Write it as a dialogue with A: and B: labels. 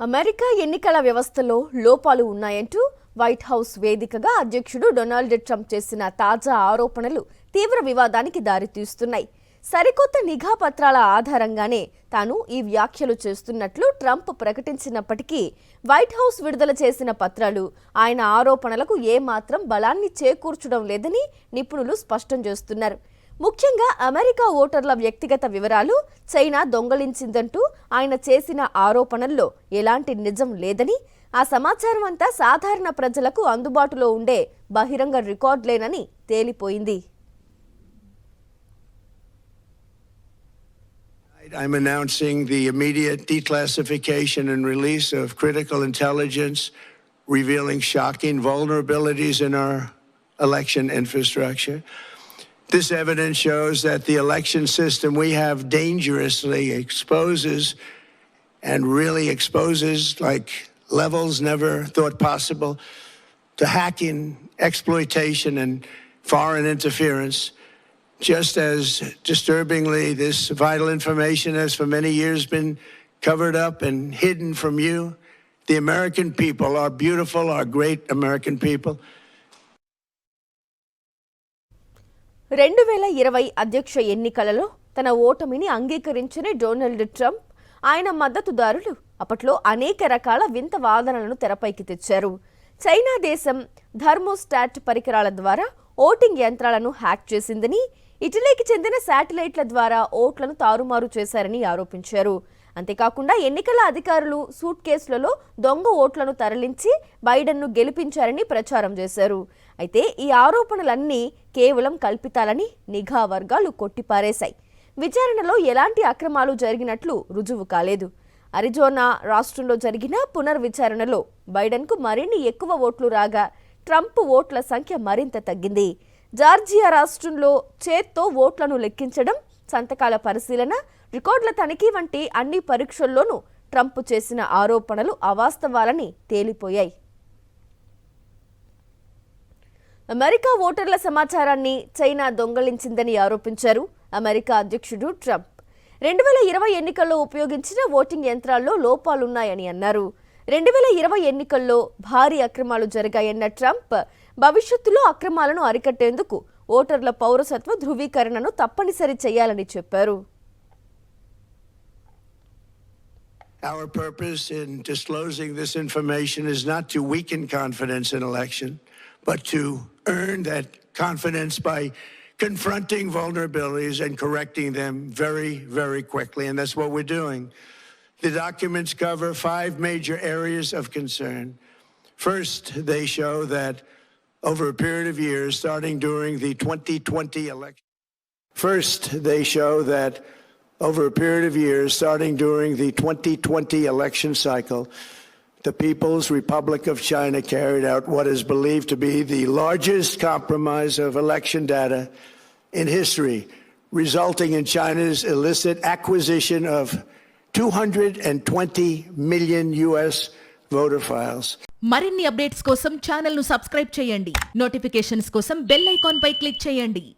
A: America ఎన్నికల వ్యవస్థలో లోపాలు ఉన్నాయంటూ వైట్ హౌస్ వేదికగా అధ్యక్షుడు డొనాల్డ్ ట్రంప్ చేసిన తాజా ఆరోపణలు తీవ్ర వివాదానికి దారితీస్తున్నాయి. సరికొత్త నిఘా పత్రాల ఆధారంగానే తాను ఈ వ్యాఖ్యలు చేస్తున్నట్లు ట్రంప్ ప్రకటించినప్పటికీ వైట్ హౌస్ విడుదల చేసిన పత్రాలు ఆయన ఆరోపణలకు ఏమాత్రం బలాన్ని చేకూర్చడం లేదని నిపుణులు స్పష్టం చేస్తున్నారు. ముఖ్యంగా అమెరికా ఓటర్ల వ్యక్తిగత వివరాలు చైనా దొంగలించిందంటూ ఆయన చేసిన ఆరోపణల్లో ఎలాంటి నిజం లేదని, ఆ సమాచారం అంతా సాధారణ ప్రజలకు అందుబాటులో ఉండే బహిరంగ రికార్డులేనని తేలిపోయింది.
B: I'm announcing the immediate declassification and release of critical intelligence revealing shocking vulnerabilities in our election infrastructure. This evidence shows that the election system we have dangerously exposes like levels never thought possible to hacking, exploitation, and foreign interference. Just as disturbingly, this vital information has for many years been covered up and hidden from you, the American people, our beautiful, our great American people.
A: 2020 అధ్యక్ష ఎన్నికలలో తన ఓటమిని అంగీకరించిన Donald Trump, ఆయన మద్దతుదారులు అప్పట్లో అనేక రకాల వింత వాదనలను తెరపైకి తెచ్చారు. చైనా దేశం థర్మోస్టాట్ పరికరాల ద్వారా ఓటింగ్ యంత్రాలను హ్యాక్ చేసిందని, ఇటలీకి చెందిన శాటిలైట్ల ద్వారా ఓట్లను తారుమారు చేశారని ఆరోపించారు. అంతేకాకుండా ఎన్నికల అధికారులు సూట్ కేసులలో దొంగ ఓట్లను తరలించి బైడెన్ను గెలిపించారని ప్రచారం చేశారు. అయితే ఈ ఆరోపణలన్నీ కేవలం కల్పితాలని నిఘా వర్గాలు కొట్టిపారేశాయి. విచారణలో ఎలాంటి అక్రమాలు జరిగినట్లు రుజువు కాలేదు. అరిజోనా రాష్ట్రంలో జరిగిన పునర్విచారణలో బైడెన్కు మరిన్ని ఎక్కువ ఓట్లు రాగా ట్రంప్ ఓట్ల సంఖ్య మరింత తగ్గింది. జార్జియా రాష్ట్రంలో చేత్తో ఓట్లను లెక్కించడం, సంతకాల పరిశీలన, రికార్డుల తనిఖీ వంటి అన్ని పరీక్షల్లోనూ ట్రంప్ చేసిన ఆరోపణలు అవాస్తవాలని తేలిపోయాయి. అమెరికా ఓటర్ల సమాచారాన్ని చైనా దొంగలించిందని ఆరోపించారు అమెరికా అధ్యక్షుడు ట్రంప్. 2020 ఎన్నికల్లో ఉపయోగించిన ఓటింగ్ యంత్రాల్లో లోపాలున్నాయని అన్నారు. 2020 ఎన్నికల్లో భారీ అక్రమాలు జరిగాయన్న ట్రంప్, భవిష్యత్తులో అక్రమాలను అరికట్టేందుకు ఓటర్ల పౌరసత్వ ధృవీకరణను తప్పనిసరి చేయాలని చెప్పారు.
B: Our purpose in disclosing this information is not to weaken confidence in election, but to earn that confidence by confronting vulnerabilities and correcting them very, very quickly. And that's what we're doing. The documents cover 5 major areas of concern. First, they show that over a period of years, starting during the 2020 election. Over a period of years, starting during the 2020 election cycle, the People's Republic of China carried out what is believed to be the largest compromise of election data in history, resulting in China's illicit acquisition of 220 million US voter files.
C: మరిన్ని updates కోసం channel ను subscribe చేయండి. Notifications కోసం bell icon పై click చేయండి.